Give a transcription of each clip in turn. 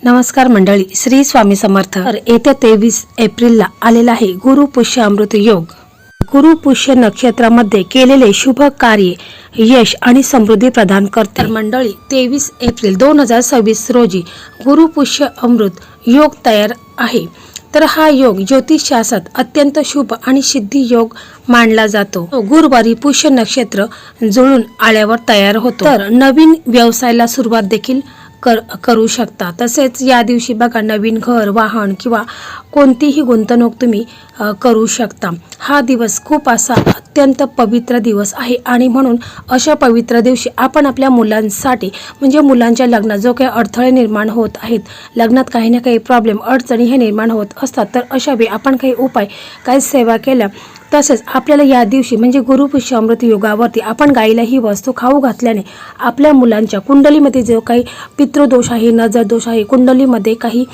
नमस्कार मंडळी, श्री स्वामी समर्थ। येत्या 23 एप्रिलला आलेला आहे गुरु पुष्य अमृत योग। गुरु पुष्य नक्षत्रामध्ये केलेले शुभ कार्य यश आणि समृद्धी प्रदान करते। मंडळी 23 एप्रिल 2026 रोजी गुरु पुष्य अमृत योग तयार आहे। तर हा योग ज्योतिषशास्त्रात अत्यंत शुभ आणि सिद्धी योग मानला जातो। गुरुवारी पुष्य नक्षत्र जुळून आल्यावर तयार होतो। तर नवीन व्यवसायाला सुरुवात देखील करू शकता। तसेच या दिवशी बघा नवीन घर, वाहन किंवा कोणतीही गुंतवणूक तुम्ही करू शकता। हा दिवस खूप असा अत्यंत पवित्र दिवस आहे आणि म्हणून अशा पवित्र दिवशी आपण आपल्या मुलांसाठी म्हणजे मुलांच्या लग्नात जो काही अडथळे निर्माण होत आहेत, लग्नात काही ना काही प्रॉब्लेम अडचणी हे निर्माण होत असतात, तर अशा वेळी आपण काही उपाय काही सेवा केल्या तसेच आपल्याला या दिवशी म्हणजे गुरु पुष्य अमृत योगावरती आपण गायीला ही वस्तू खाऊ घातल्याने आपल्या मुलांच्या कुंडलीमध्ये जो काही पितृदोष आहे, नजर दोष आहे, कुंडलीमध्ये काही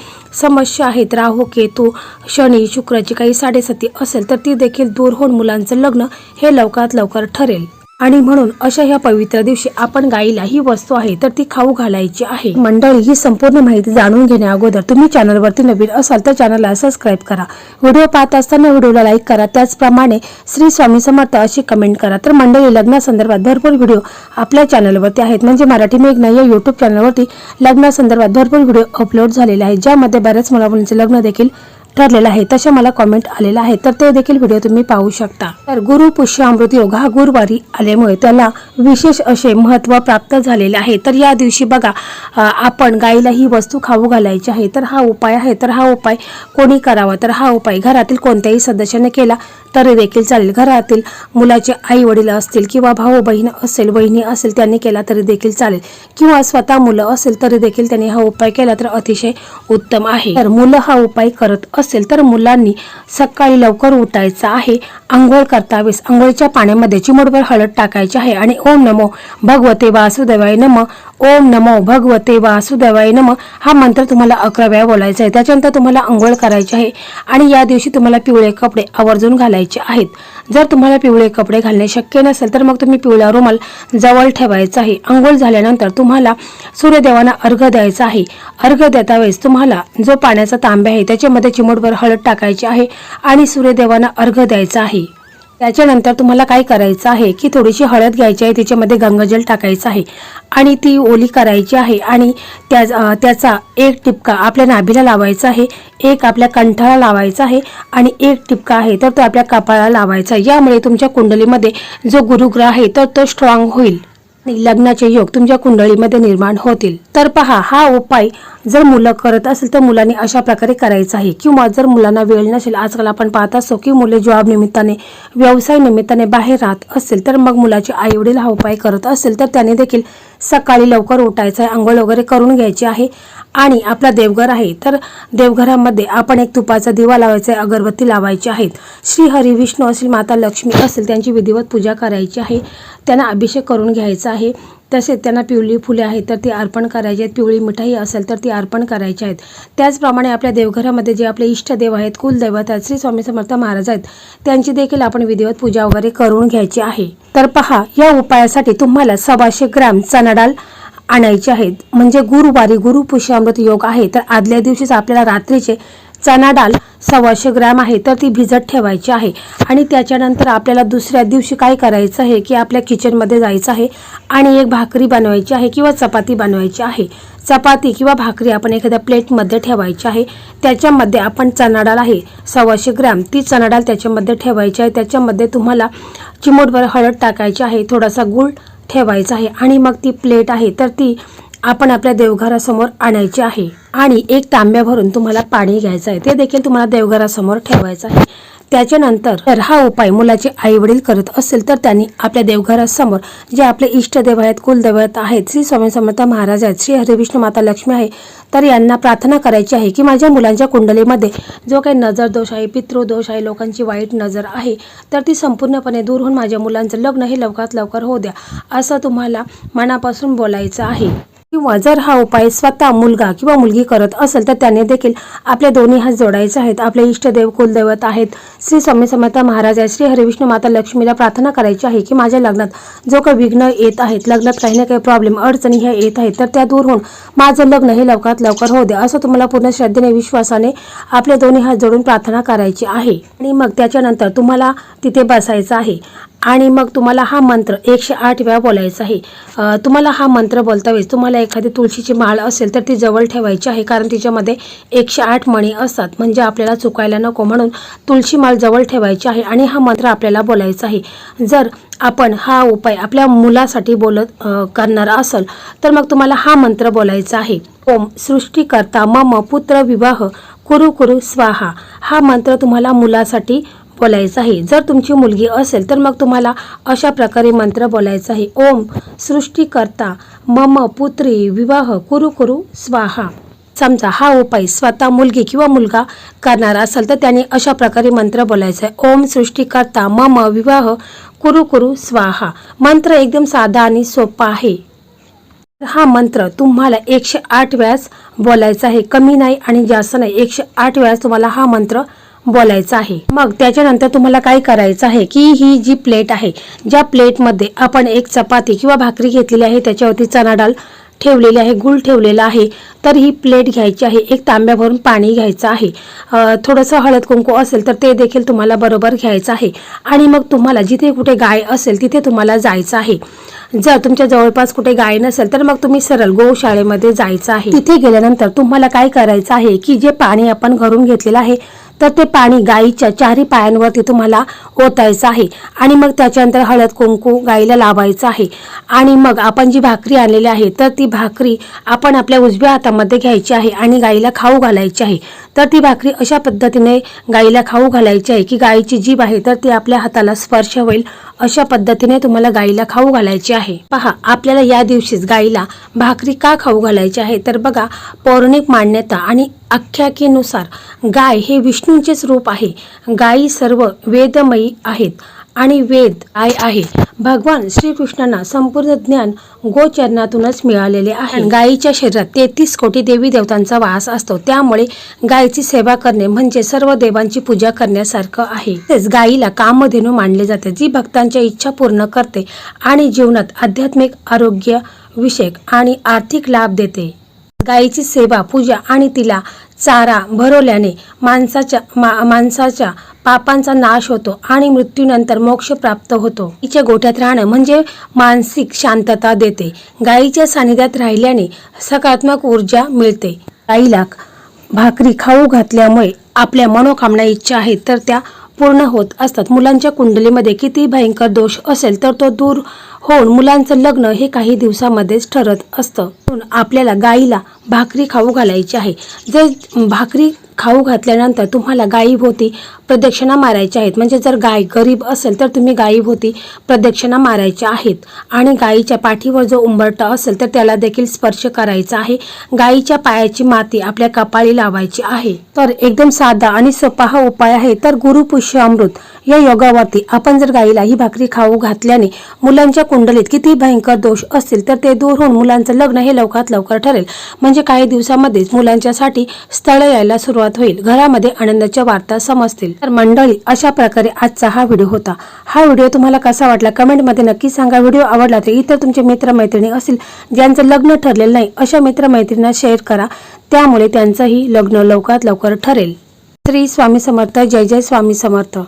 समस्या आहेत, राहू केतू शनी शुक्राची काही साडेसाती असेल तर ती देखील दूर होऊन मुलांचं लग्न हे लवकरात लवकर ठरेल। आणि म्हणून अशा ह्या पवित्र दिवशी आपण गायीला ही वस्तू आहे तर ती खाऊ घालायची आहे। मंडळी, ही संपूर्ण माहिती जाणून घेण्या अगोदर तुम्ही चॅनलवरती नवीन असाल तर चॅनलला सबस्क्राईब करा, व्हिडिओ पाहत असताना व्हिडिओला लाईक करा, त्याचप्रमाणे श्री स्वामी समर्थ अशी कमेंट करा। तर मंडळी, लग्नासंदर्भात भरपूर व्हिडिओ आपल्या चॅनलवरती आहेत, म्हणजे मराठी मेघना या यूट्यूब चॅनलवरती लग्नासंदर्भात भरपूर व्हिडिओ अपलोड झालेले आहेत, ज्यामध्ये बऱ्याच मुलामुलींचे लग्न देखील ठरलेला आहे। तसे मला कमेंट आलेला आहे, तर ते देखील व्हिडिओ तुम्ही पाहू शकता। तर गुरु पुष्य अमृत योग हा गुरुवारी आल्यामुळे त्याला विशेष असे महत्त्व प्राप्त झालेले आहे। तर या दिवशी बघा आपण गायीला ही वस्तू खाऊ घालायची आहे। तर हा उपाय आहे, तर हा उपाय कोणी करावा, तर हा उपाय घरातील कोणत्याही सदस्याने केला तरी देखील चालेल। घरातील मुलाचे आई वडील असतील किंवा भाऊ बहीण असेल, बहिणी असेल, त्यांनी केला तरी देखील चालेल, किंवा स्वतः मुलं असेल तरी देखील त्यांनी हा उपाय केला तर अतिशय उत्तम आहे। तर मुलं हा उपाय करत असेल तर मुलांनी सकाळी लवकर उठायचं आहे, आंघोळ करता वेळेस आंघोळीच्या पाण्यामध्ये चिमूटभर हळद टाकायची आहे आणि ओम नमो भगवते वासुदेवाय नमः, ओम नमो भगवते वासुदेवाय नमः हा मंत्र तुम्हाला 11 वेळा बोलायचा आहे। त्याच्यानंतर तुम्हाला आंघोळ करायची आहे आणि या दिवशी तुम्हाला पिवळे कपडे आवर्जून घालायचे आहेत। जर तुम्हाला पिवळे कपडे घालणे शक्य नसेल तर मग तुम्ही पिवळा रुमाल जवळ ठेवायचा आहे। आंघोळ झाल्यानंतर तुम्हाला सूर्यदेवांना अर्घ्य द्यायचा आहे। अर्घ्य देता वेळेस तुम्हाला जो पाण्याचा तांब्या आहे त्याच्यामध्ये चिमूटभर हळद टाकायची आहे आणि सूर्यदेवांना अर्घ्य द्यायचा आहे। त्याच्यानंतर तुम्हाला काय करायचं आहे की थोडीशी हळद घ्यायची आहे, त्याच्यामध्ये गंगाजल टाकायचं आहे आणि ती ओली करायची आहे आणि त्याचा एक टिपका आपल्या नाभीला लावायचा आहे, एक आपल्या कंठाला लावायचा आहे आणि एक टिपका आहे तर तो आपल्या कपाळाला लावायचा आहे। यामुळे तुमच्या कुंडलीमध्ये जो गुरुग्रह आहे तर तो स्ट्रॉंग होईल आणि लग्नाचे योग तुमच्या कुंडलीमध्ये निर्माण होतील। तर पहा, हा उपाय जर मुलं करत असेल तर मुलांनी अशा प्रकारे करायचा आहे, किंवा जर मुलांना वेळ नसेल, आजकाल आपण पाहत असतो की मुले जॉब निमित्ताने व्यवसाय निमित्ताने बाहेर राहत असेल तर मग मुलाचे आई वडील हा उपाय करत असेल तर त्याने देखील सकाळी लवकर उठायचं आहे, आंघोळ वगैरे करून घ्यायची आहे आणि आपला देवघर आहे तर देवघरामध्ये आपण एक तुपाचा दिवा लावायचा आहे, अगरबत्ती लावायची आहेत, श्री हरी विष्णू असेल, माता लक्ष्मी असेल त्यांची विधिवत पूजा करायची आहे, त्यांना अभिषेक करून घ्यायचा आहे। तसेच त्यांना पिवळी फुले आहेत तर ती अर्पण करायची आहेत, पिवळी मिठाई असेल तर ती अर्पण करायची आहेत। त्याचप्रमाणे आपल्या देवघरामध्ये जे आपले इष्टदेव आहेत, कुलदैवत आहेत, श्री स्वामी समर्थ महाराज आहेत, त्यांची देखील आपण विधिवत पूजा वगैरे करून घ्यायची आहे। तर पहा, या उपायासाठी तुम्हाला 125 ग्रॅम चणा डाळ आणायचे आहेत। म्हणजे गुरुवारी गुरु पुष्य अमृत योग आहे तर आदल्या दिवशीच आपल्याला रात्रीचे चणा डाळ 125 ग्रॅम आहे तर ती भिजत ठेवायची आहे आणि त्याच्यानंतर आपल्याला दुसऱ्या दिवशी काय करायचं आहे की आपल्या किचनमध्ये जायचं आहे आणि एक भाकरी बनवायची आहे किंवा चपाती बनवायची आहे। चपाती किंवा भाकरी आपण एखाद्या प्लेटमध्ये ठेवायची आहे, त्याच्यामध्ये आपण चणा डाळ आहे 125 ग्रॅम ती चणा डाळ त्याच्यामध्ये ठेवायची आहे। त्याच्यामध्ये तुम्हाला चिमूटभर हळद टाकायची आहे, थोडासा गूळ ठेवायचा आहे आणि मग ती प्लेट आहे तर ती आपण आपल्या देवघरासमोर आणायची आहे आणि एक तांब्या भरून तुम्हाला पाणी घ्यायचं आहे, ते देखील तुम्हाला देवघरासमोर ठेवायचं आहे। त्याच्यानंतर हा उपाय मुलाचे आई वडील करत असेल तर त्यांनी आपल्या देवघरासमोर जे आपले इष्टदेव आहेत, कुलदैवत आहेत, श्री स्वामी समर्थ महाराज आहेत, श्री हरी विष्णू माता लक्ष्मी आहे, तर यांना प्रार्थना करायची आहे की माझ्या मुलांच्या कुंडलीमध्ये जो काही नजर दोष आहे, पितृदोष आहे, लोकांची वाईट नजर आहे तर ती संपूर्णपणे दूर होऊन माझ्या मुलांचं लग्न हे लवकरात लवकर होऊ द्या, असं तुम्हाला मनापासून बोलायचं आहे। किंवा जर हा उपाय स्वतः मुलगा किंवा मुलगी करत असेल तर त्याने देखील आपले दोन्ही हात जोडायचे आहेत, आपले इष्टदेव कुलदैवत आहेत, श्री स्वामी समर्थ महाराज आहेत, श्री हरी विष्णू माता लक्ष्मीला प्रार्थना करायची आहे की माझ्या लग्नात जो काही विघ्न येत आहेत, लग्नात काही ना काही प्रॉब्लेम अडचणी ह्या येत आहेत तर त्या दूर होऊन माझं लग्न हे लवकरात लवकर होऊ दे असं तुम्हाला पूर्ण श्रद्धेने विश्वासाने आपले दोन्ही हात जोडून प्रार्थना करायची आहे। आणि मग त्याच्यानंतर तुम्हाला तिथे बसायचं आहे आणि मग तुम्हाला हा मंत्र 108 वेळा बोलायचा आहे। तुम्हाला हा मंत्र बोलता वेळेस तुम्हाला एखादी तुळशीची माळ असेल तर ती जवळ ठेवायची आहे, कारण तिच्यामध्ये 108 मणी असतात, म्हणजे आपल्याला चुकायला नको म्हणून तुळशी माळ जवळ ठेवायची आहे आणि हा मंत्र आपल्याला बोलायचा आहे। जर आपण हा उपाय आपल्या मुलासाठी करणार असेल तर मग तुम्हाला हा मंत्र बोलायचा आहे। ओम सृष्टीकर्ता मम पुत्र विवाह कुरु कुरु स्वाहा। हा मंत्र तुम्हाला मुलासाठी बोलायचं आहे। जर तुमची मुलगी असेल तर मग तुम्हाला अशा प्रकारे मंत्र बोलायचा आहे। ओम सृष्टीकर्ता मम पुत्री विवाह कुरु कुरु स्वाहा। समजा हा उपाय स्वतः मुलगी किंवा मुलगा करणार असेल तर त्याने अशा प्रकारे मंत्र बोलायचा आहे। ओम सृष्टीकर्ता मम विवाह कुरु कुरु स्वाहा। मंत्र एकदम साधा आणि सोपा आहे। हा मंत्र तुम्हाला 108 वेळास बोलायचा आहे, कमी नाही आणि जास्त नाही, 108 वेळास तुम्हाला हा मंत्र बोलायचं आहे। मग त्याच्यानंतर तुम्हाला काय करायचं आहे की ही जी प्लेट आहे, ज्या प्लेटमध्ये आपण एक चपाती किंवा भाकरी घेतलेली आहे, त्याच्यावरती चणा डाळ ठेवलेली आहे, गूळ ठेवलेला आहे, तर ही प्लेट घ्यायची आहे। एक तांब्या भरून पाणी घ्यायचं आहे, थोडंसं हळद कुंकू असेल तर ते देखील तुम्हाला बरोबर घ्यायचं आहे। आणि मग तुम्हाला जिथे कुठे गाय असेल तिथे तुम्हाला जायचं आहे। जर तुमच्या जवळपास कुठे गाय नसेल तर मग तुम्ही सरळ गोशाळेमध्ये जायचं आहे। तिथे गेल्यानंतर तुम्हाला काय करायचं आहे की जे पाणी आपण घरून घेतलेलं आहे तर ते पाणी गायीच्या चारी पायांवरती तुम्हाला ओतायचं आहे आणि मग त्याच्यानंतर हळद कुंकू गायीला लावायचं आहे। आणि मग आपण जी भाकरी आणलेली आहे तर ती भाकरी आपण आपल्या उजव्या हातामध्ये घ्यायची आहे आणि गायीला खाऊ घालायची आहे। तर ती भाकरी अशा पद्धतीने गायीला खाऊ घालायची आहे की गायीची जीभ आहे तर ती आपल्या हाताला स्पर्श होईल, अशा पद्धतीने तुम्हाला गायीला खाऊ घालायची आहे। पहा, आपल्याला या दिवशीच गायीला भाकरी का खाऊ घालायची आहे तर बघा, पौराणिक मान्यता आणि आख्यायिकेनुसार गाय हे विष्णूंचेच रूप आहे। गायी सर्व वेदमयी आहेत आणि वेद गाय आहे। भगवान श्रीकृष्णांना संपूर्ण ज्ञान गोचरणातूनच मिळालेले आहे। गायीच्या शरीरात 33 कोटी देवी देवतांचा वास असतो, त्यामुळे गायीची सेवा करणे म्हणजे सर्व देवांची पूजा करण्यासारखं आहे। तसेच गायीला कामधेनू मानले जाते, जी भक्तांच्या इच्छा पूर्ण करते आणि जीवनात आध्यात्मिक, आरोग्य विषयक आणि आर्थिक लाभ देते। गायीची सेवा, पूजा आणि तिला चारा भरवल्याने माणसाच्या पापांचा नाश होतो आणि मृत्यूनंतर मोक्ष प्राप्त होतो। गायीच्या गोठ्यात राहणं म्हणजे मानसिक शांतता देते। गायीच्या सानिध्यात राहिल्याने सकारात्मक ऊर्जा मिळते। गायीला भाकरी खाऊ घातल्यामुळे आपल्या मनोकामना इच्छा आहेत तर त्या पूर्ण होत असतात। मुलांच्या कुंडलीमध्ये किती भयंकर दोष असेल तर तो दूर होऊन मुलांचं लग्न हे काही दिवसामध्येच ठरत असतं। म्हणून आपल्याला गायीला भाकरी खाऊ घालायची आहे। जर भाकरी खाऊ घातल्यानंतर तुम्हाला गायीभोवती प्रदक्षिणा मारायच्या आहेत, म्हणजे जर गाय गरीब असेल तर तुम्ही गायीभोवती प्रदक्षिणा मारायच्या आहेत आणि गायीच्या पाठीवर जो उंबरठा असेल तर त्याला देखील स्पर्श करायचा आहे। गायीच्या पायाची माती आपल्या कपाळी लावायची आहे। तर एकदम साधा आणि सोपा हा उपाय आहे। तर गुरु पुष्य अमृत या योगावरती आपण जर गायीला ही भाकरी खाऊ घातल्याने मुलांच्या कुंडलीत किती भयंकर दोष असतील तर ते दूर होऊन मुलांचं लग्न हे लवकरात लवकर ठरेल, म्हणजे काही दिवसामध्येच मुलांच्यासाठी स्थळ यायला सुरुवात होईल, घरामध्ये आनंदाच्या वार्ता समजतील। तर मंडळी, अशा प्रकारे आजचा हा व्हिडिओ होता। हा व्हिडिओ तुम्हाला कसा वाटला कमेंटमध्ये नक्की सांगा। व्हिडिओ आवडला तर इतर तुमचे मित्रमैत्रिणी असतील ज्यांचं लग्न ठरलेलं नाही अशा मित्रमैत्रिणींना शेअर करा, त्यामुळे त्यांचंही लग्न लवकरात लवकर ठरेल। श्री स्वामी समर्थ। जय जय स्वामी समर्थ।